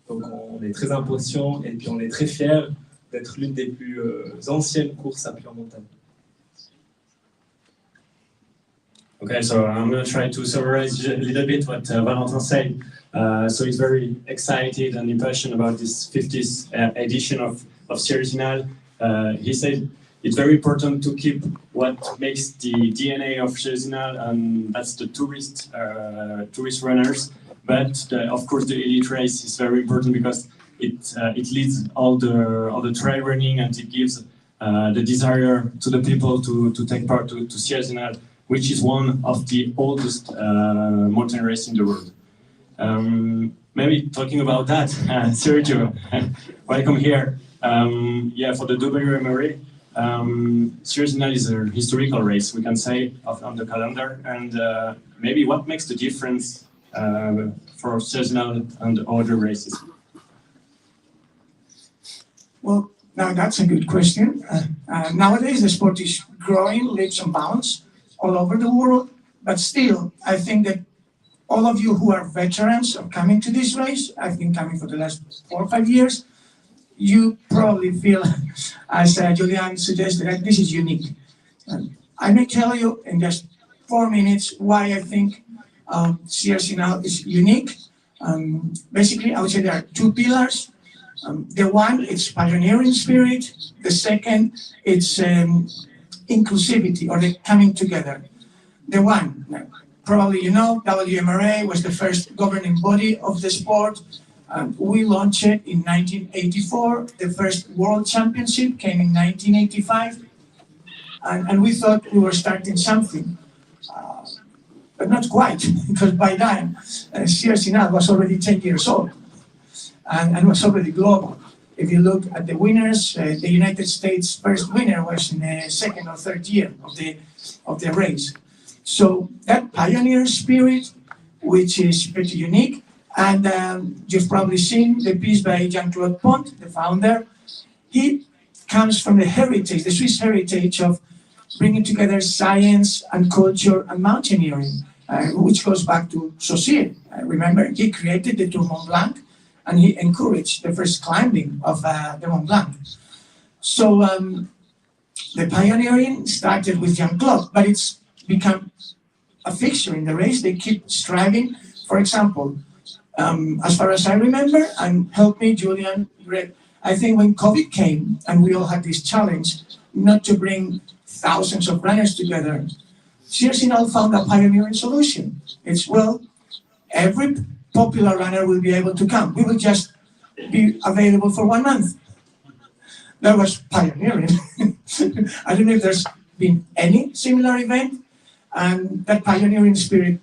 Donc on est très impatient et puis on est très fiers d'être l'une des plus anciennes courses à pied en montagne. Okay, so I'm going to try to summarize a little bit what Valentin said. So he's very excited and impassioned about this 50th edition of Sierre Zinal. He said it's very important to keep what makes the DNA of Sierre Zinal, and that's the tourist runners. But of course, the elite race is very important because it leads all the trail running, and it gives the desire to the people to take part to Sierre Zinal, which is one of the oldest mountain race in the world. Maybe talking about that, Sergio, welcome here. Yeah, for the WMRA, Sierre Zinal is a historical race, we can say, on the calendar, and maybe what makes the difference for Sierre Zinal and other races? Well, now that's a good question. Nowadays, the sport is growing leaps and bounds all over the world, but still, I think that all of you who are veterans of coming to this race, I've been coming for the last 4 or 5 years, you probably feel, as Julian suggested, that this is unique. I may tell you in just 4 minutes why I think Sierre Zinal is unique. Basically, I would say there are 2 pillars. The one, it's pioneering spirit. The second, it's inclusivity, or the coming together. The one, probably you know, WMRA was the first governing body of the sport. We launched it in 1984. The first World Championship came in 1985. And we thought we were starting something. But not quite, because by then, Sierre Zinal was already 10 years old and was already global. If you look at the winners, the United States' first winner was in the 2nd or 3rd year of the race. So that pioneer spirit, which is pretty unique, and you've probably seen the piece by Jean-Claude Pont, the founder. He comes from the heritage, the Swiss heritage of bringing together science and culture and mountaineering, which goes back to Saussure. Remember, he created the Tour Mont Blanc, and he encouraged the first climbing of the Mont Blanc. So the pioneering started with Jean-Claude, but it's become a fixture in the race. They keep striving. For example, as far as I remember, and help me, Julian, Greg, I think when COVID came and we all had this challenge not to bring thousands of runners together, Sierre Zinal found a pioneering solution. It's, well, every popular runner will be able to come. We will just be available for 1 month. That was pioneering. I don't know if there's been any similar event, and that pioneering spirit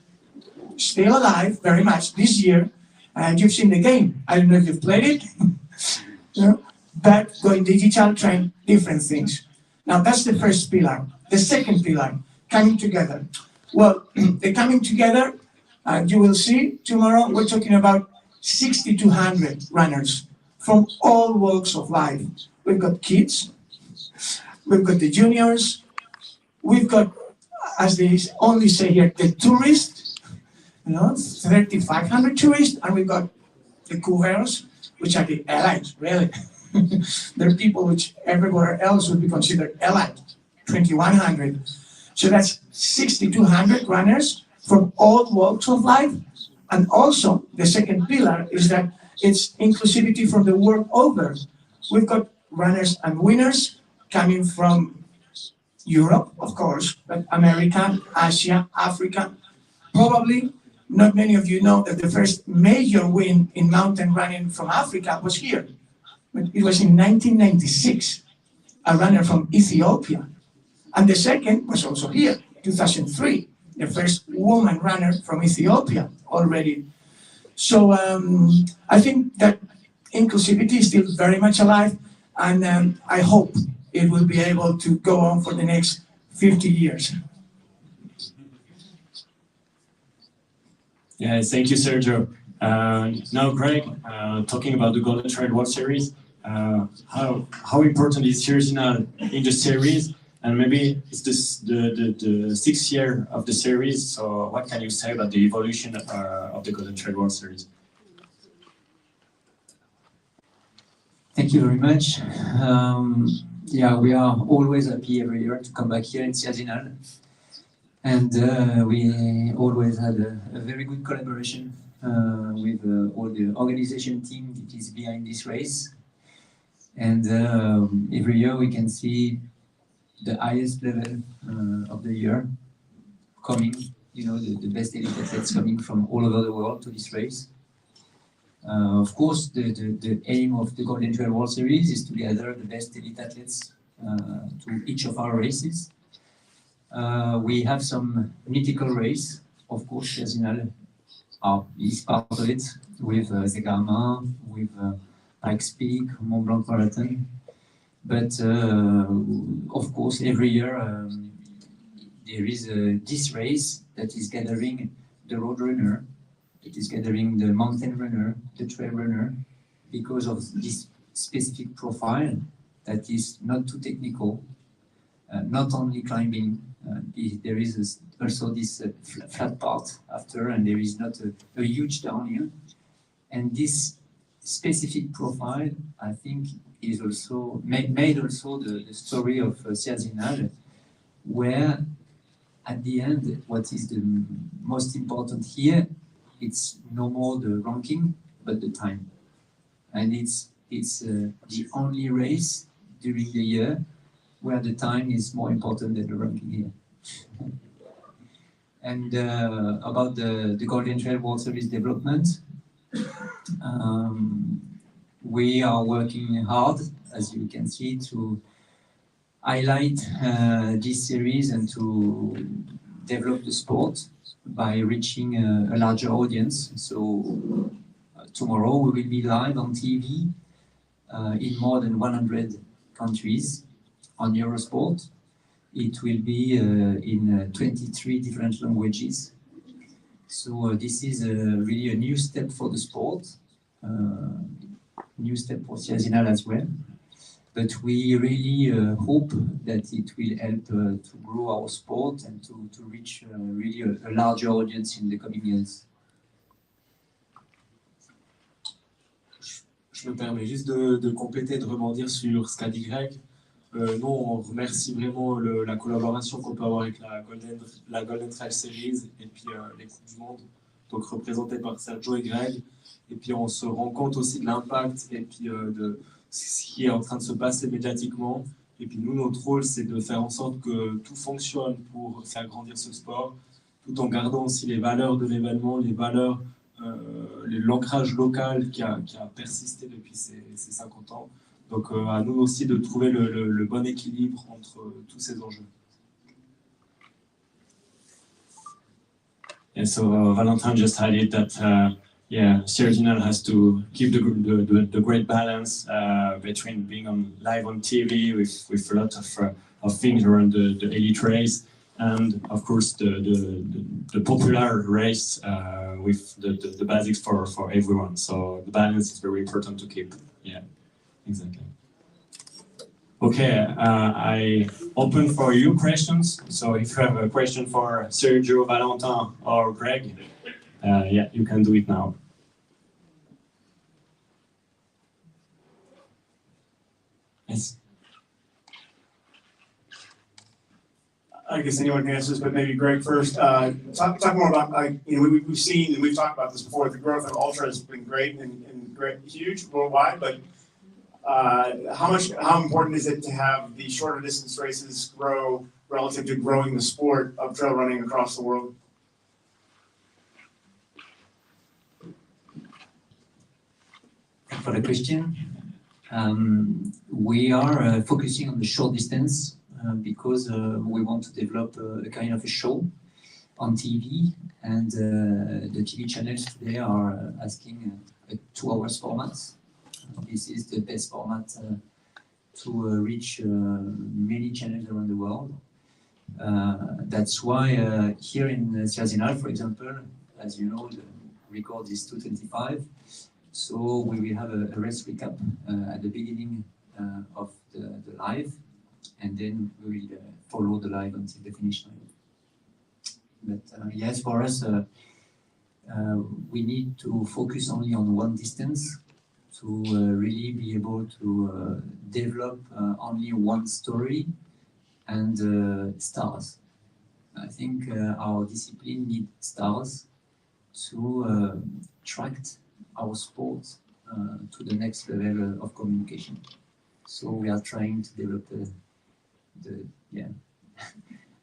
still alive very much this year. And you've seen the game. I don't know if you've played it, you know, but going digital, trying different things. Now that's the first pillar. The second pillar, coming together. Well, the coming together, you will see tomorrow, we're talking about 6,200 runners from all walks of life. We've got kids, we've got the juniors, we've got, as they only say here, the tourists, you know, 3,500 tourists, and we've got the couvreurs, which are the elites, really. They're people which everywhere else would be considered elite, 2,100. So that's 6,200 runners from all walks of life. And also, the second pillar is that it's inclusivity from the world over. We've got runners and winners coming from Europe, of course, but America, Asia, Africa. Probably not many of you know that the first major win in mountain running from Africa was here. It was in 1996, a runner from Ethiopia. And the second was also here, 2003, the first woman runner from Ethiopia already. So I think that inclusivity is still very much alive, and I hope it will be able to go on for the next 50 years. Yeah, thank you, Sergio. Now, Greg, talking about the Golden Trail World Series, how important is Sierre Zinal in the series? And maybe it's this, the 6th year of the series, so what can you say about the evolution of the Golden Trail World Series? Thank you very much. Yeah, we are always happy every year to come back here in Zinal. And we always had a very good collaboration with all the organization team that is behind this race. And every year we can see the highest level of the year coming, you know, the best elite athletes coming from all over the world to this race. Of course, the aim of the Golden Trail World Series is to gather the best elite athletes to each of our races. We have some mythical race, of course, Zinal is part of it, with Zegarma, with Pikes Peak, Mont Blanc Marathon. But of course, every year there is this race that is gathering the road runner, it is gathering the mountain runner, the trail runner, because of this specific profile that is not too technical, not only climbing. There is also this flat part after, and there is not a huge downhill. And this specific profile, I think, is also made also the story of Sierre Zinal, where at the end, what is the most important here, it's no more the ranking, but the time. And it's the only race during the year where the time is more important than the ranking here. And about the Golden Trail World Series development, we are working hard, as you can see, to highlight this series and to develop the sport by reaching a larger audience. So tomorrow we will be live on TV in more than 100 countries on Eurosport. It will be in 23 different languages. So this is really a new step for the sport, new step for Sierre Zinal as well. But we really hope that it will help to grow our sport and to reach really a larger audience in the coming years. Je me permets juste de compléter, de rebondir sur ce qu'a dit Greg. Nous, on remercie vraiment la collaboration qu'on peut avoir avec la Golden Trail Series et puis les Coupes du Monde, donc représentées par Sergio et Greg. Et puis on se rend compte aussi de l'impact et puis de ce qui est en train de se passer médiatiquement. Et puis nous, notre rôle, c'est de faire en sorte que tout fonctionne pour faire grandir ce sport, tout en gardant aussi les valeurs de l'événement, les valeurs, l'ancrage local qui a persisté depuis ces 50 ans. Donc à nous aussi de trouver le bon équilibre entre tous ces enjeux. And so Valentin just added that Sierre Zinal has to keep the great balance between being live on TV with a lot of things around the elite race, and of course the popular race with the basics for everyone. So the balance is very important to keep. Yeah, exactly. Okay, I open for you questions. So if you have a question for Sergio, Valentin, or Greg, yeah, you can do it now. Yes. I guess anyone can answer this, but maybe Greg first. Talk more about, we've seen and we've talked about this before. The growth of ultra has been great and huge worldwide, but how important is it to have the shorter distance races grow relative to growing the sport of trail running across the world? For the question, we are focusing on the short distance because we want to develop a kind of a show on TV, and the TV channels today are asking a 2 hours format. This is the best format to reach many channels around the world. That's why here in Sierre Zinal, for example, as you know, the record is 2:25. So we will have a race recap at the beginning of the live, and then we will follow the live until the finish line. But yes, for us, we need to focus only on one distance. to really be able to develop only one story and stars. I think our discipline needs stars to attract our sport to the next level of communication. So we are trying to develop the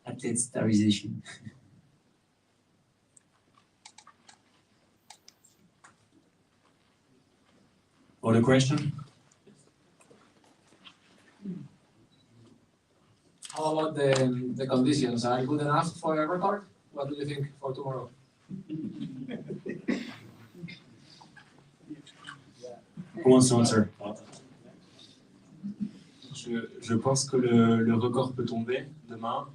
athlete starization. Other question? How about the conditions? Are good enough for a record? What do you think for tomorrow? Who wants to answer? Je pense que le record peut tomber demain.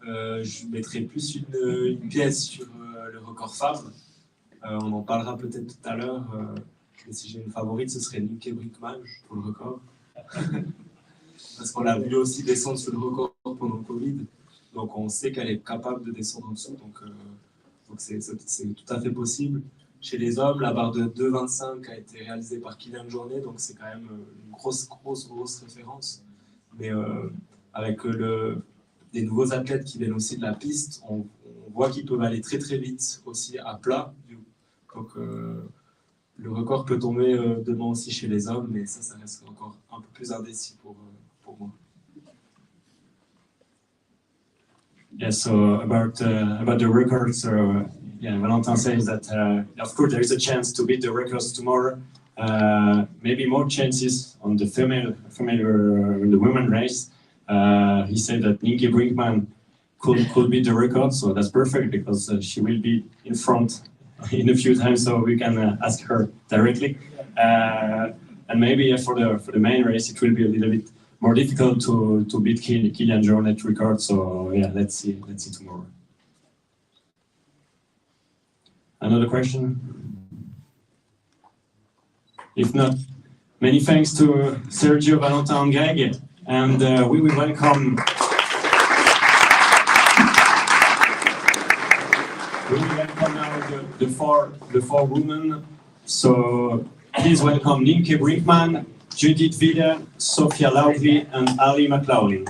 Je mettrai plus une pièce sur le record femme. On en parlera peut-être tout à l'heure. Mais si j'ai une favorite, ce serait Nienke Brinkman pour le record. Parce qu'on l'a vu aussi descendre sur le record pendant le Covid. Donc on sait qu'elle est capable de descendre en dessous. Donc c'est tout à fait possible. Chez les hommes, la barre de 2,25 a été réalisée par Kylian Jornet. Donc c'est quand même une grosse référence. Mais avec des nouveaux athlètes qui viennent aussi de la piste, on voit qu'ils peuvent aller très très vite aussi à plat. Donc le record peut tomber demain aussi chez les hommes, mais ça reste encore un peu plus indécis pour moi. Yeah, so about the record, so yeah, Valentin says that of course there is a chance to beat the records tomorrow. Maybe more chances on the female the women race. He said that Nienke Brinkman could beat the record, so that's perfect because she will be in front in a few times, so we can ask her directly. And maybe for the main race, it will be a little bit more difficult to beat Kylian Jornet record. So yeah, let's see tomorrow. Another question? If not, many thanks to Sergio, Valentin, and Greg, and we will welcome. We will welcome now the four women. So please welcome Nienke Brinkman, Judith Wieder, Sophia Laugley, and Ali McLaughlin.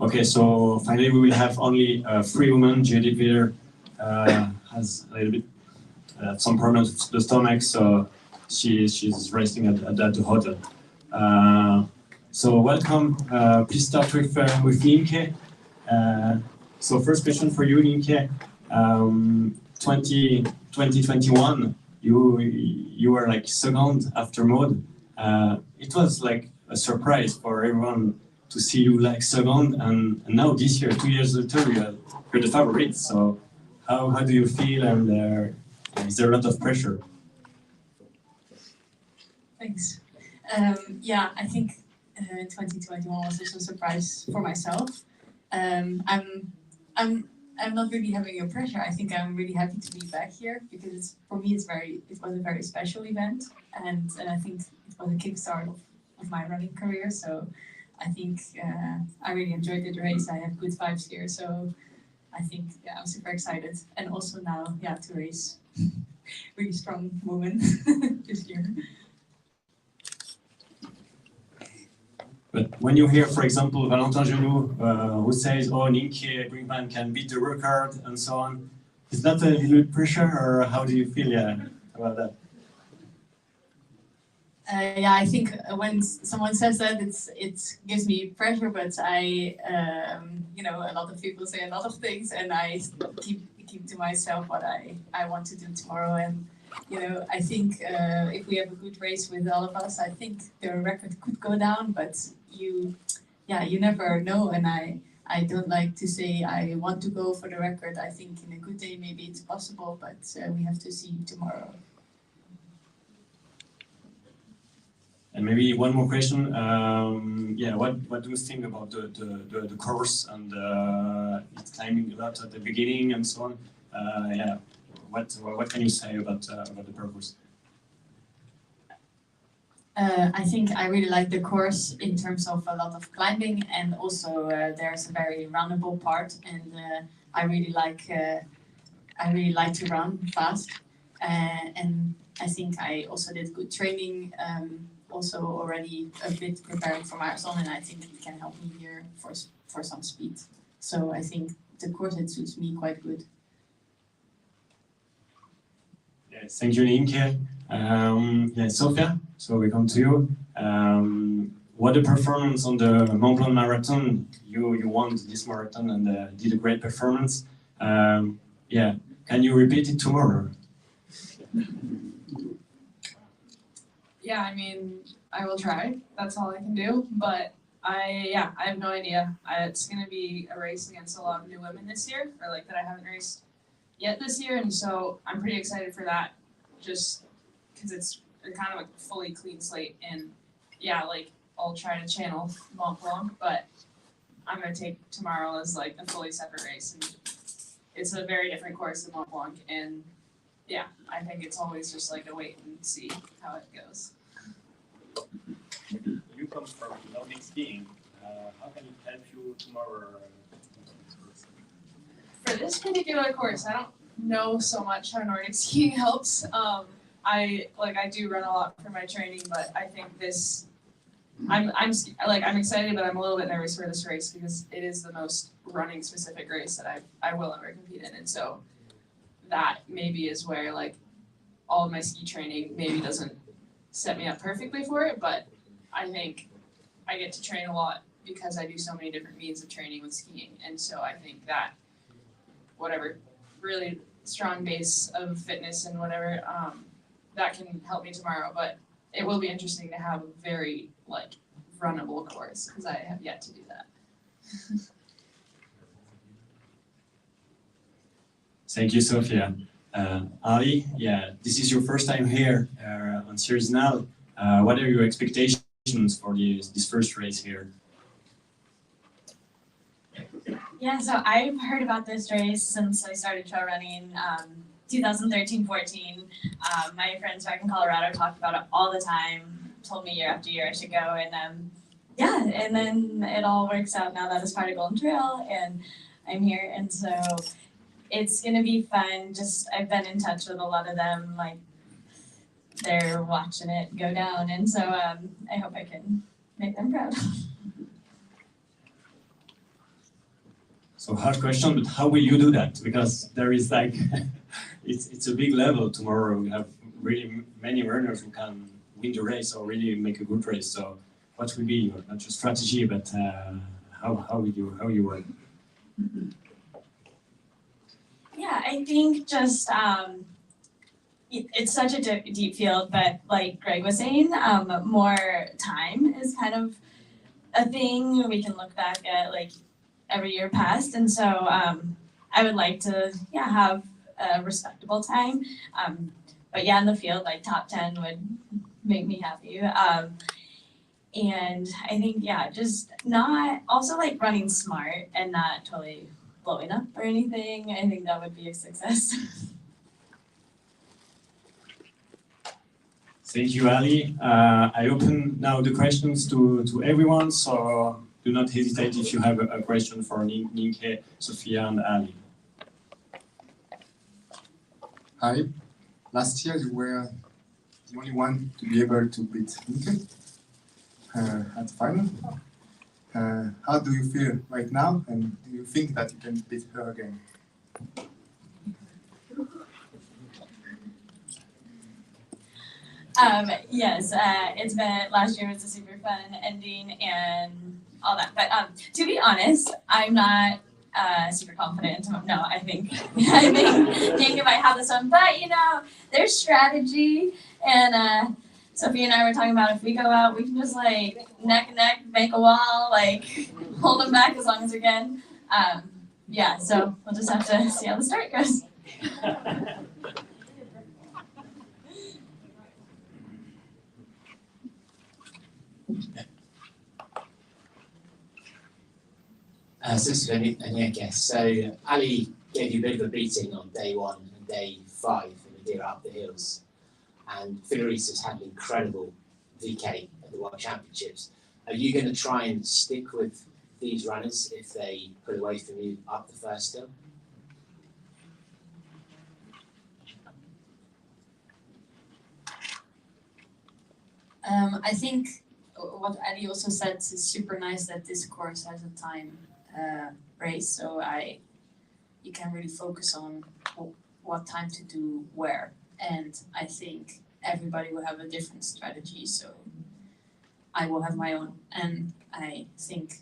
Okay, so finally we will have only 3 women. Judith Wieder has a little bit some problems with the stomach, so she's resting at the hotel. So welcome. Please start with Nienke. So first question for you, Nienke. 2021, you were like second after mode. It was like a surprise for everyone to see you like second, and now this year, 2 years later, you're the favorite. So how do you feel, and is there a lot of pressure? Thanks. Yeah, I think 2021 was also a surprise for myself. I'm not really having a pressure. I think I'm really happy to be back here because for me it was a very special event, and I think it was a kickstart of my running career. So I think I really enjoyed the race. I have good vibes here, so I think I'm super excited. And also now, to race really strong women this year. But when you hear, for example, Valentin Genoux, who says, "Oh, Nienke Brinkman can beat the record," and so on, is that a little pressure, or how do you feel about that? Yeah, I think when someone says that, it gives me pressure. But you know, a lot of people say a lot of things, and I keep to myself what I want to do tomorrow. And you know, I think if we have a good race with all of us, I think the record could go down. But you never know. And I don't like to say I want to go for the record. I think in a good day maybe it's possible, but we have to see tomorrow. And maybe one more question. Yeah, what do you think about the course and it's climbing a lot at the beginning and so on? Yeah, what can you say about the purpose? I think I really like the course in terms of a lot of climbing, and also there's a very runnable part, and I really like to run fast, and I think I also did good training. Also already a bit preparing for marathon, and I think it can help me here for some speed. So I think the course, it suits me quite good. Yes, thank you, Nienke. Yeah, Sophia, so we come to you. What a performance on the Mont Blanc marathon. You won this marathon and did a great performance. Yeah, can you repeat it tomorrow? Yeah, I mean, I will try. That's all I can do. But I have no idea. It's going to be a race against a lot of new women this year, or like that I haven't raced yet this year. And so I'm pretty excited for that, just because it's kind of a fully clean slate. And yeah, like I'll try to channel Mont Blanc, but I'm going to take tomorrow as like a fully separate race. And it's a very different course than Mont Blanc. And yeah, I think it's always just like a wait and see how it goes. You come from Nordic skiing. How can it help you tomorrow? For this particular course, I don't know so much how Nordic skiing helps. I do run a lot for my training, but I think this, I'm excited, but I'm a little bit nervous for this race because it is the most running specific race that I will ever compete in, and so that maybe is where like all of my ski training maybe doesn't set me up perfectly for it, but I think I get to train a lot because I do so many different means of training with skiing, and so I think that whatever really strong base of fitness and whatever that can help me tomorrow. But it will be interesting to have a very like runnable course because I have yet to do that. Thank you, Sophia. Ali, yeah, this is your first time here on Sierre Zinal. What are your expectations for this first race here? Yeah, so I've heard about this race since I started trail running 2013-14. My friends back in Colorado talked about it all the time, told me year after year I should go, and yeah, and then it all works out now that it's part of Golden Trail, and I'm here, and so it's gonna be fun. Just I've been in touch with a lot of them, like they're watching it go down, and so I hope I can make them proud. So hard question, but how will you do that? Because there is like, it's a big level tomorrow. We have really many runners who can win the race or really make a good race. So what will be your, not just strategy, but how you work? Yeah, I think just it's such a deep field, but like Greg was saying, more time is kind of a thing. We can look back at like every year past, and so I would like to have a respectable time. But yeah, in the field, like top 10 would make me happy. And I think just not also like running smart and not totally blowing up or anything. I think that would be a success. Thank you, Ali. I open now the questions to everyone, so do not hesitate if you have a question for Nienke, Sophia, and Ali. Hi. Last year you were the only one to be able to beat Nienke at the final. How do you feel right now, and do you think that you can beat her again? Yes, it's been, last year was a super fun ending and all that. But to be honest, I'm not super confident. No, I think I might have this one. But you know, there's strategy, and Sophie and I were talking about if we go out, we can just like neck and neck, make a wall, like hold them back as long as we can. Yeah, so we'll just have to see how the start goes. So this is a new guess. So Ali gave you a bit of a beating on day 1 and day 5 in the Deer Up the Hills. And Filaris has had an incredible VK at the World Championships. Are you going to try and stick with these runners if they pull away from you up the first hill? I think what Ali also said is super nice that this course has a time race, so you can really focus on what time to do where. And I think everybody will have a different strategy, so I will have my own. And I think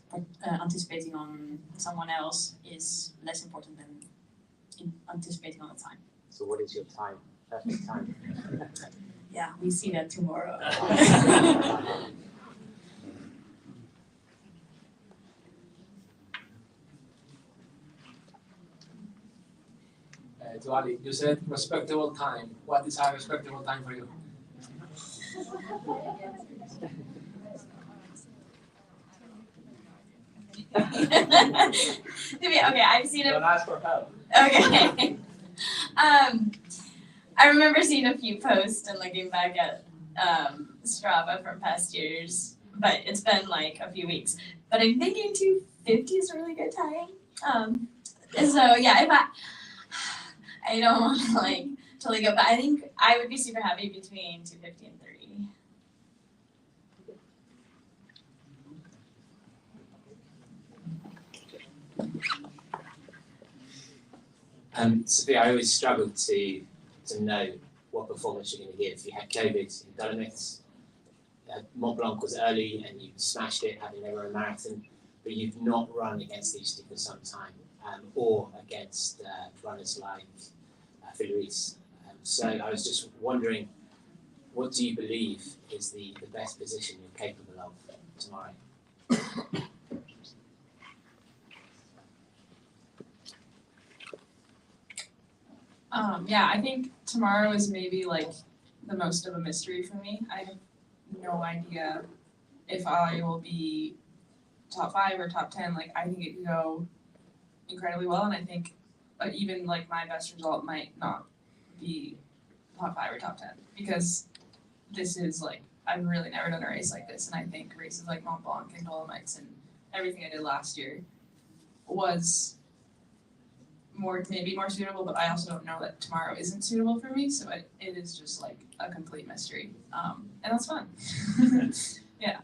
anticipating on someone else is less important than anticipating on the time. So what is your time? Perfect time. Yeah, we see that tomorrow. To Ali, you said respectable time. What is a respectable time for you? Okay, I've seen it. Don't ask for help. Okay. I remember seeing a few posts and looking back at Strava from past years, but it's been like a few weeks. But I'm thinking 250 is a really good time. So yeah, if I don't want to like totally go, but I think I would be super happy between 250 and 3. Sophia, I always struggled to know what performance you're going to give. You had COVID in Dolomites, Mont Blanc was early and you smashed it, having never run a marathon, but you've not run against these for some time, or against runners like Filaris. So I was just wondering, what do you believe is the best position you're capable of tomorrow? Yeah, I think tomorrow is maybe like the most of a mystery for me. I have no idea if I will be top 5 or top 10. Like, I think it could go incredibly well, and I think even like my best result might not be top 5 or top 10, because this is like, I've really never done a race like this, and I think races like Mont Blanc and Dolomites and everything I did last year was maybe more suitable, but I also don't know that tomorrow isn't suitable for me, so it is just like a complete mystery, and that's fun. Yeah.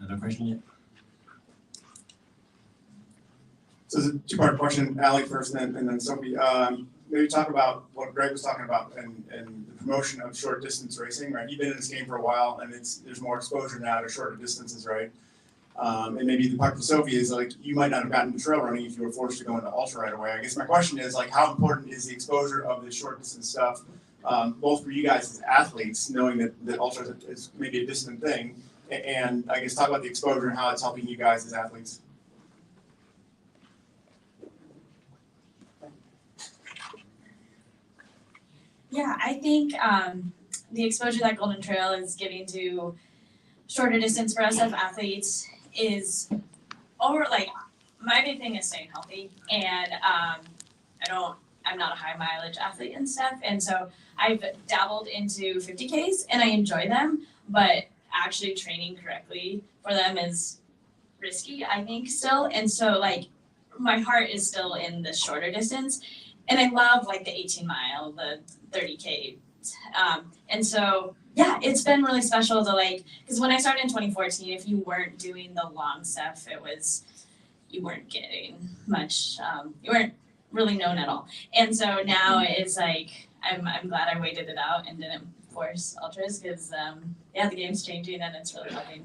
Another question yet? So it's a two-part question, Ali first, and then Sophie. Maybe talk about what Greg was talking about and the promotion of short distance racing, right? You've been in this game for a while, and there's more exposure now to shorter distances, right? And maybe the part for Sophie is like, you might not have gotten into trail running if you were forced to go into ultra right away. I guess my question is like, how important is the exposure of the short distance stuff, both for you guys as athletes, knowing that ultra is maybe a distant thing, and I guess talk about the exposure and how it's helping you guys as athletes. Yeah, I think the exposure that Golden Trail is giving to shorter distance for us as athletes is my big thing is staying healthy, and I'm not a high mileage athlete and stuff, and so I've dabbled into 50Ks and I enjoy them, but actually training correctly for them is risky, I think, still, and so like my heart is still in the shorter distance, and I love like the 18-mile, the 30K, and so yeah, it's been really special to like, because when I started in 2014, if you weren't doing the long stuff, it was you weren't getting much, you weren't really known at all. And so now it's like, I'm glad I waited it out and didn't force ultras because, yeah, the game's changing and it's really helping,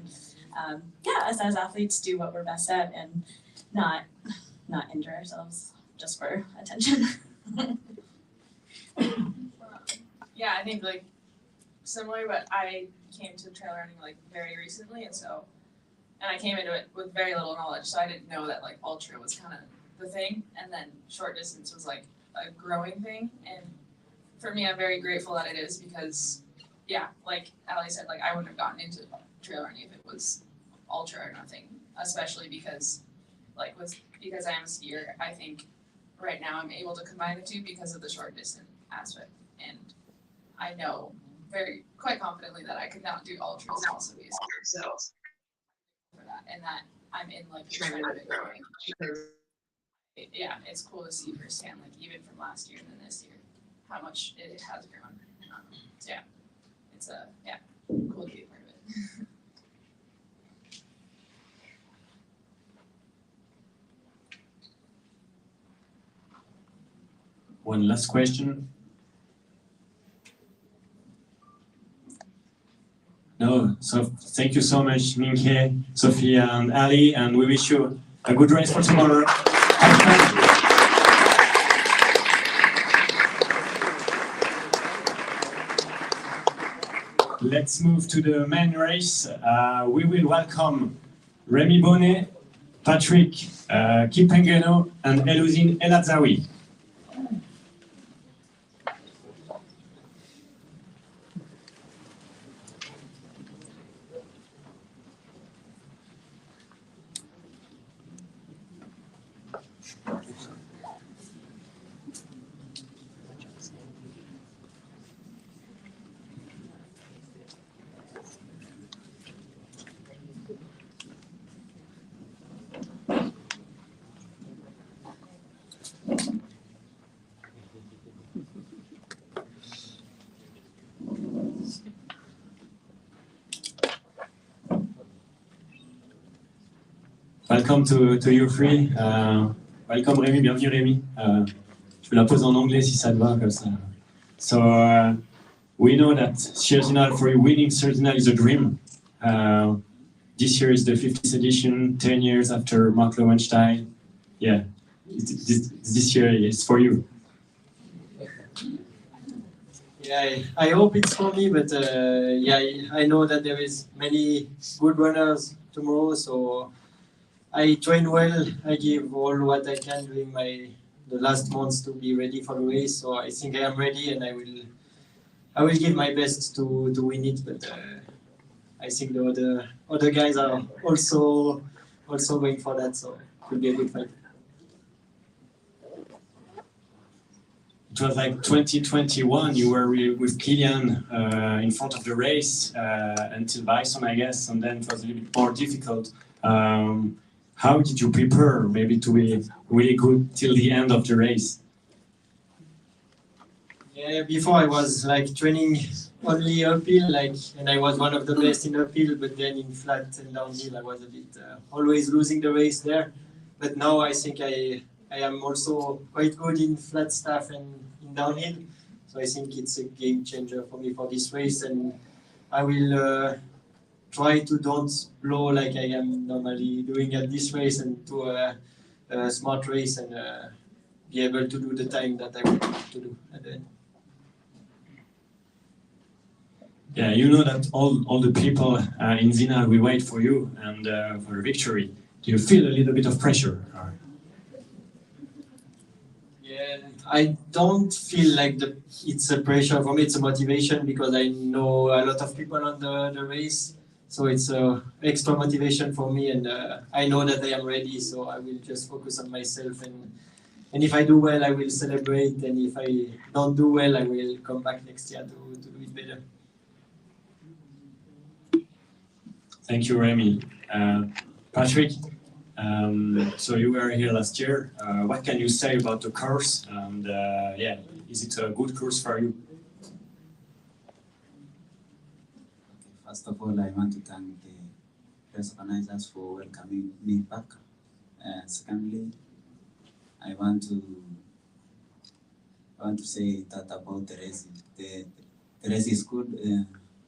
us as athletes do what we're best at and not injure ourselves just for attention. Yeah, I think like similar, but I came to trail running like very recently, and I came into it with very little knowledge, so I didn't know that like ultra was kind of the thing, and then short distance was like a growing thing, and for me, I'm very grateful that it is because, yeah, like Ali said, like I wouldn't have gotten into trail running if it was ultra or nothing, especially because because I am a skier, I think right now I'm able to combine the two because of the short distance aspect, and I know quite confidently that I could not do ultras and also be a skier, so for that, and that I'm in like the trend of it growing because it's cool to see firsthand, like even from last year and then this year, how much it has grown. So yeah, it's cool to be a part of it. One last question. No, so thank you so much, Minke, Sophia, and Ali, and we wish you a good race for tomorrow. Let's move to the main race. We will welcome Remy Bonnet, Patrick Kipengeno, and Elouzine Eladzaoui. Welcome to you three. Welcome Rémi, bienvenue Rémi. Je vais la poser en anglais si ça te va comme ça. So we know that Zinal, for you, winning Zinal is a dream. This year is the 50th edition, 10 years after Mark Lowenstein. Yeah, this year is for you. Yeah, I hope it's for me, but I know that there is many good runners tomorrow, so I train well. I give all what I can during the last months to be ready for the race. So I think I am ready, and I will give my best to win it. But I think the other guys are also going for that, so it will be a good fight. It was like 2021, you were with Kilian in front of the race until Bison, I guess, and then it was a little bit more difficult. How did you prepare maybe to be really good till the end of the race? Yeah, before I was like training only uphill, and I was one of the best in uphill, but then in flat and downhill I was a bit always losing the race there. But now I think I am also quite good in flat stuff and in downhill, so I think it's a game changer for me for this race, and I will try to don't blow like I am normally doing at this race, and do a smart race and be able to do the time that I want to do at the end. Yeah, you know that all the people in Zinal will wait for you and for a victory. Do you feel a little bit of pressure? Yeah, I don't feel like it's a pressure for me. It's a motivation because I know a lot of people on the race. So it's extra motivation for me, and I know that I am ready, so I will just focus on myself, and if I do well, I will celebrate, and if I don't do well, I will come back next year to do it better. Thank you, Remy. Patrick, so you were here last year. What can you say about the course? And is it a good course for you? First of all, I want to thank the press organizers for welcoming me back. Secondly, I want to say that about the race. The race is good,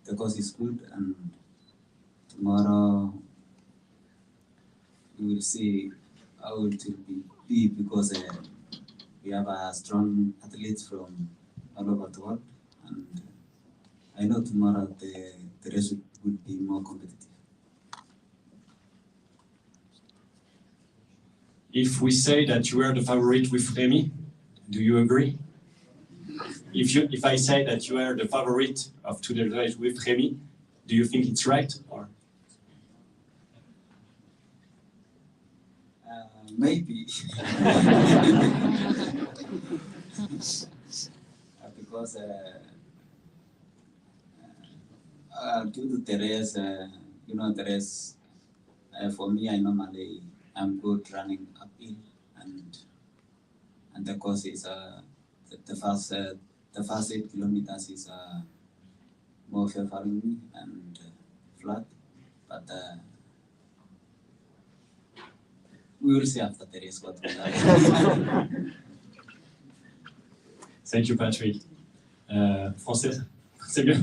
the course is good, and tomorrow we will see how it will be because we have a strong athletes from all over the world, and I know tomorrow the race would be more competitive. If we say that you are the favorite with Rémi, do you agree? If I say that you are the favorite of today's race with Rémi, do you think it's right? Or? Maybe. Because due to the race, the race, for me, I'm good running uphill, and the course is the first 8 kilometers is more favoring me and flat, but we will see after the race what we like. Thank you, Patrick. Français, c'est bien.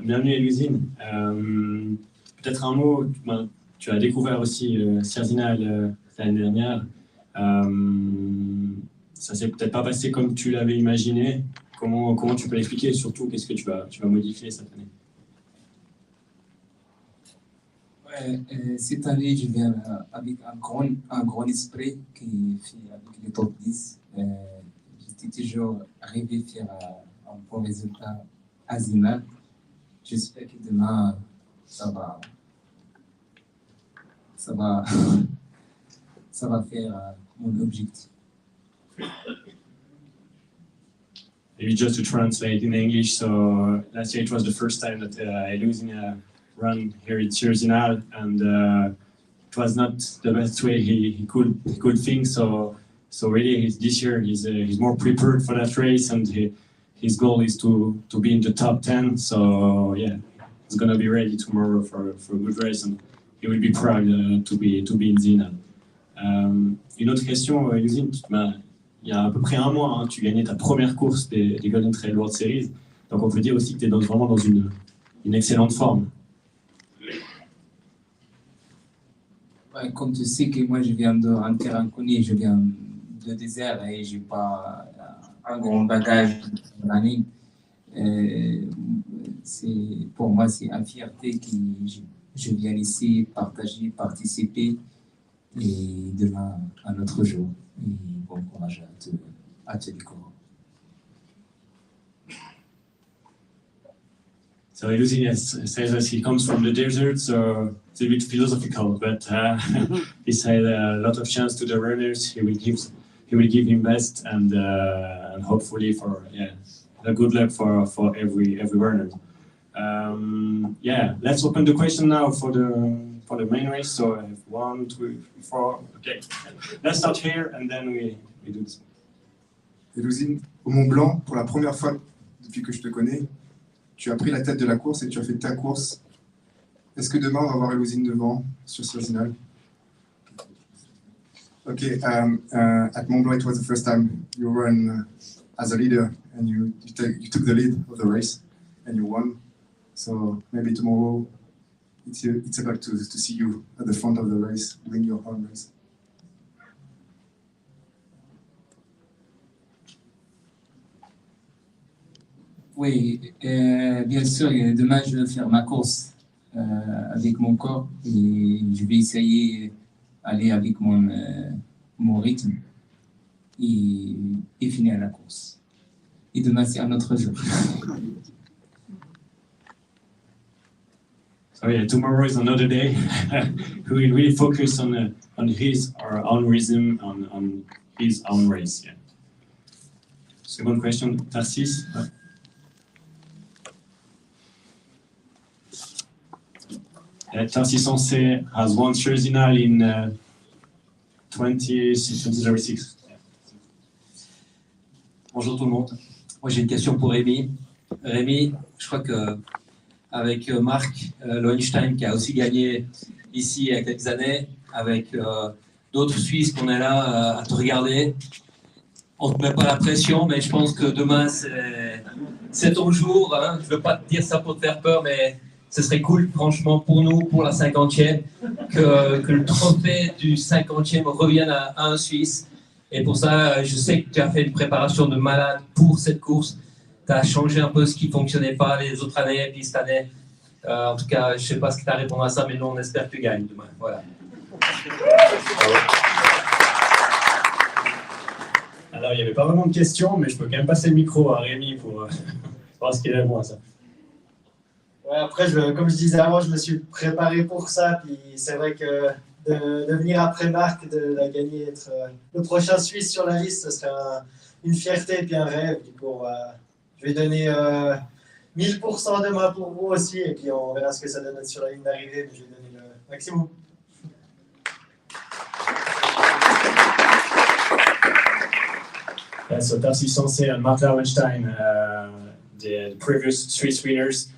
Bienvenue à l'usine. Peut-être un mot, tu as découvert aussi Zinal l'année dernière. Ça s'est peut-être pas passé comme tu l'avais imaginé. Comment tu peux l'expliquer et surtout qu'est-ce que tu vas modifier cette année? Cette année, je viens avec un grand esprit qui fait avec les top 10. J'étais toujours rêvé de faire un bon résultat à Zinal. J'espère que demain, ça va faire mon objectif. Maybe just to translate in English, so last year it was the first time that I lose in a run here at Zinal, and it was not the best way he could think. So really, this year he's more prepared for that race, and his goal is to be in the top 10. So yeah, he's gonna be ready tomorrow for a good race, and he will be proud to be in Zinal. Une autre question, Yuzin, il y a à peu près un mois, tu gagnais ta première course des Golden Trail World Series, donc on peut dire aussi que tu es vraiment dans une excellente forme. Ouais, comme tu sais que moi je viens d'un terrain connu, je viens de désert et je n'ai pas un grand bagage de running. Pour moi, c'est une fierté que je viens ici partager, participer et demain un autre jour. Et bon courage à te découvrir. So Illusin says that he comes from the desert, so it's a bit philosophical, but he said a lot of chance to the runners. He will give him best, and hopefully for a good luck for every runner. Let's open the question now for the main race. So I have 1, 2, 4. Okay, let's start here, and then we do this. Illusin, au Mont Blanc, pour la première fois depuis que je te connais, tu as pris la tête de la course et tu as fait ta course. Est-ce que demain on va voir Illusin devant sur Zinal? Okay, at Mont Blanc it was the first time you ran as a leader and you took the lead of the race and you won. So maybe tomorrow it's about to see you at the front of the race, doing your own race. Oui, bien sûr, demain je vais faire ma course avec mon corps et je vais essayer d'aller avec mon rythme et finir la course. Et demain c'est un autre jour. So yeah, tomorrow is another day. We will really focus on his or own rhythm, on his own race. Yeah. Second question, Tarsis. Tarsis Once has won Zinal in 2006. Bonjour tout le monde. Moi j'ai une question pour Rémi. Rémi, je crois que avec Marc Lohenstein qui a aussi gagné ici il y a quelques années, avec d'autres Suisses qu'on est là à te regarder. On ne te met pas la pression, mais je pense que demain, c'est ton jour. Hein. Je ne veux pas te dire ça pour te faire peur, mais ce serait cool, franchement, pour nous, pour la 50e, que le trophée du 50e revienne à un Suisse. Et pour ça, je sais que tu as fait une préparation de malade pour cette course. Tu as changé un peu ce qui ne fonctionnait pas les autres années, et puis cette année. En tout cas, je ne sais pas ce que tu as répondu à ça, mais nous, on espère que tu gagnes demain. Voilà. Alors, il n'y avait pas vraiment de questions, mais je peux quand même passer le micro à Rémi pour voir ce qu'il répond à ça. Ouais, après, comme je disais avant, je me suis préparé pour ça. Puis c'est vrai que de venir après Marc, de la gagner, être le prochain Suisse sur la liste, ce serait une fierté et puis un rêve. Du coup, je vais donner 1000% demain pour vous aussi. Et puis on verra ce que ça donne sur la ligne d'arrivée. Mais je vais donner le maximum. Yeah, so Darcy Sensé and Mark Lauenstein, the previous Swiss winners,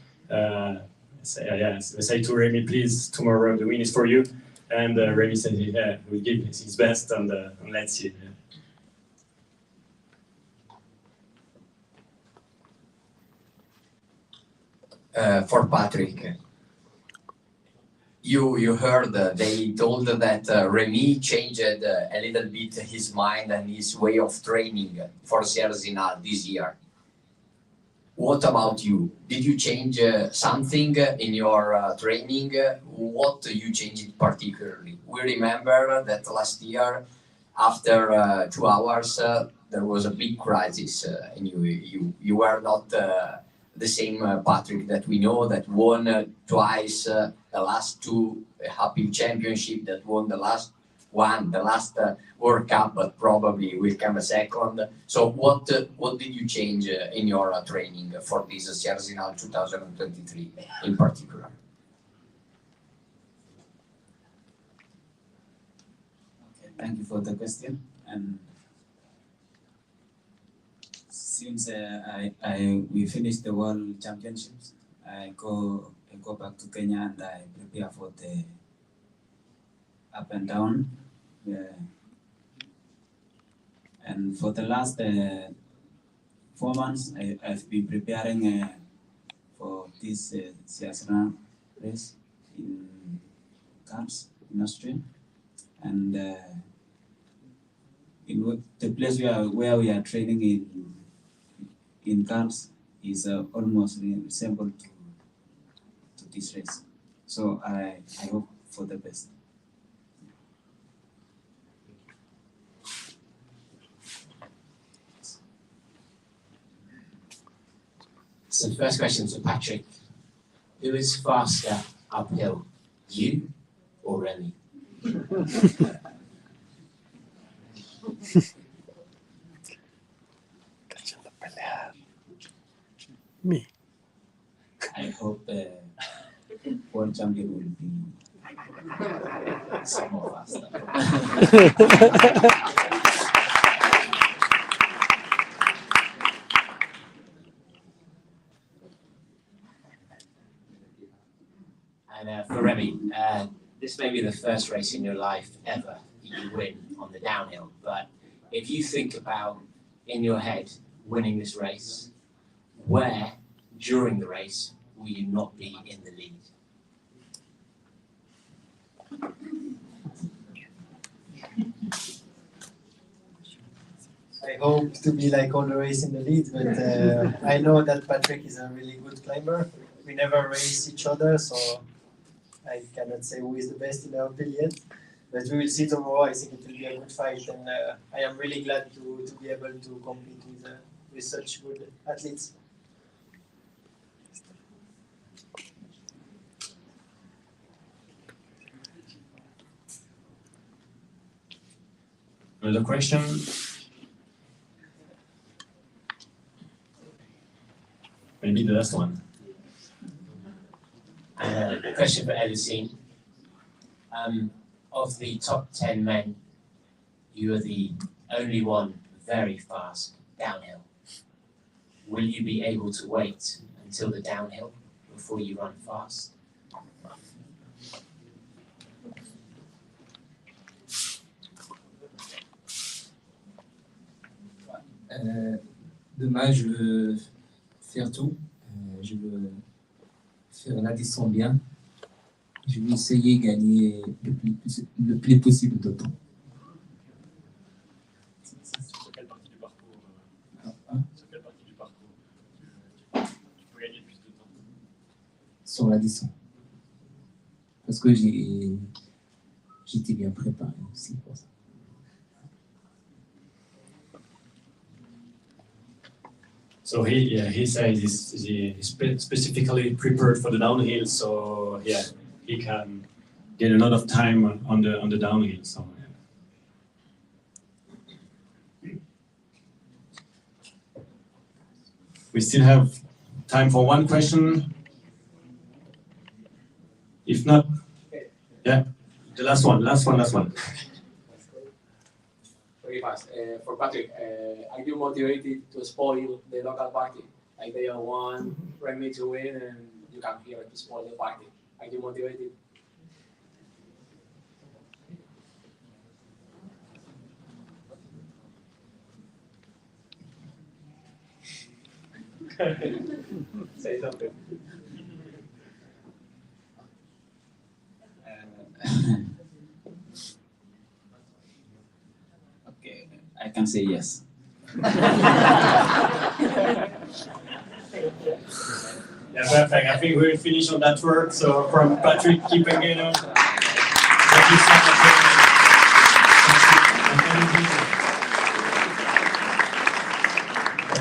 say to Remy, please, tomorrow the win is for you. And Remy said he will give his best, and let's see. For Patrick, you heard they told that Remy changed a little bit his mind and his way of training for Sierre Zinal this year. What about you? Did you change something in your training? What you changed particularly? We remember that last year, after 2 hours, there was a big crisis, and you were not the same Patrick that we know, that won twice the last two Happy Championship, that won the last World Cup, but probably will come a second. So what did you change in your training for this Sierre Zinal 2023 in particular? Okay, thank you for the question. And since we finished the World Championships, I go back to Kenya and I prepare for the up and down. And for the last 4 months, I've been preparing for this Sierre Zinal race in Cairns, in Austria. And in the place where we are training in Cairns is almost resembled to this race. So I hope for the best. So the first question to Patrick: who is faster uphill, you or Remy? Me. I hope world champion will be some more faster. And for Remy, this may be the first race in your life ever you win on the downhill, but if you think about, in your head, winning this race, where, during the race, will you not be in the lead? I hope to be like all the race in the lead, but I know that Patrick is a really good climber. We never race each other, so I cannot say who is the best in our field yet. But we will see tomorrow. I think it will be a good fight, and I am really glad to be able to compete with such good athletes. Another question? Maybe the last one. A question for Edison. Of the top 10 men, you are the only one very fast downhill. Will you be able to wait until the downhill before you run fast? Demain, je veux faire tout. Je veux faire la distance bien. Je vais essayer de gagner le plus possible de temps. Sur quelle partie du parcours Sur quelle partie du parcours tu peux gagner plus de temps? Sur la distance. Parce que j'étais bien préparé aussi pour ça. So he said he's specifically prepared for the downhill, so yeah, he can get a lot of time on the downhill. So yeah. We still have time for one question. If not, yeah, the last one. Very fast. For Patrick, are you motivated to spoil the local party? Like they all want Remy to win and you come here to spoil the party. Are you motivated? Say something. Okay, I can say yes. Yeah, perfect. I think we'll finish on that word. So from Patrick Kipengeno, thank you so much.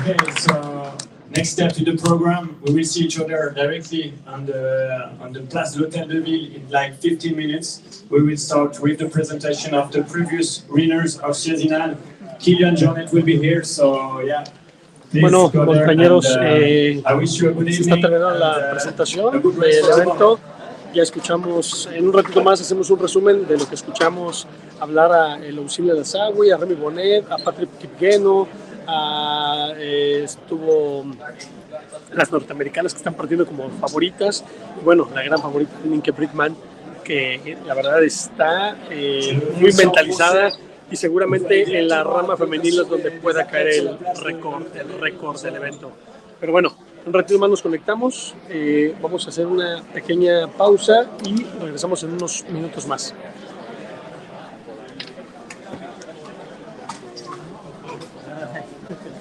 Okay, so next step to the program, we will see each other directly on the Place de l'Hôtel de Ville in like 15 minutes. We will start with the presentation of the previous winners of Zinal. Kylian Jornet will be here, so yeah. Bueno, compañeros, se está terminando la presentación del evento. Ya escuchamos, en un ratito más hacemos un resumen de lo que escuchamos hablar a Auxilio de Azagui, a Remy Bonnet, a Patrick Kipengeno, estuvo las norteamericanas que están partiendo como favoritas. Bueno, la gran favorita, Nienke Brickman, que la verdad está muy mentalizada. Y seguramente en la rama femenil es donde pueda caer el récord del evento. Pero bueno, un ratito más nos conectamos, vamos a hacer una pequeña pausa y regresamos en unos minutos más.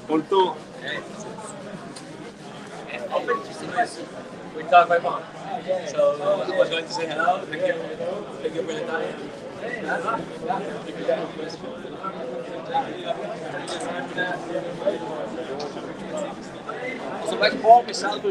Punto. We talked by phone. So I was going to say hello. Thank you for your time. Você vai com o salto